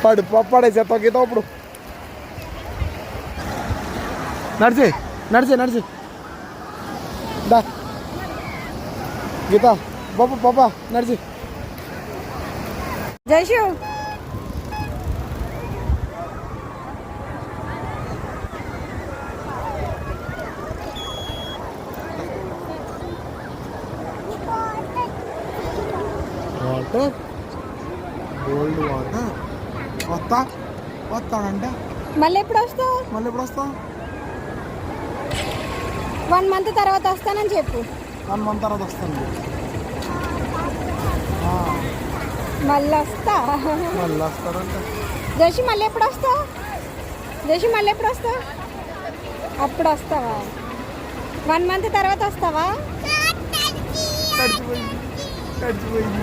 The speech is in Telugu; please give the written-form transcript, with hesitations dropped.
పడు పడేసా తొక్కిత ఇప్పుడు నడిచి నడిచి నడిచి దా గీత పాప పాప నడిచి జైషు వాటర్ గోల్డ్ వాటర్ వస్తాడంటే మళ్ళీ ఎప్పుడు వస్తావు? మళ్ళీ ఎప్పుడు వస్తావు? 1 month తర్వాత వస్తానని చెప్పు. 1 month తర్వాత వస్తాను. మళ్ళీ వస్తా. మళ్ళీ వస్తాడంటే జోషి మళ్ళీ ఎప్పుడు వస్తావు? జోషి మళ్ళీ ఎప్పుడు వస్తావు? అప్పుడు వస్తావా? 1 month తర్వాత వస్తావా? కడిచిపోయింది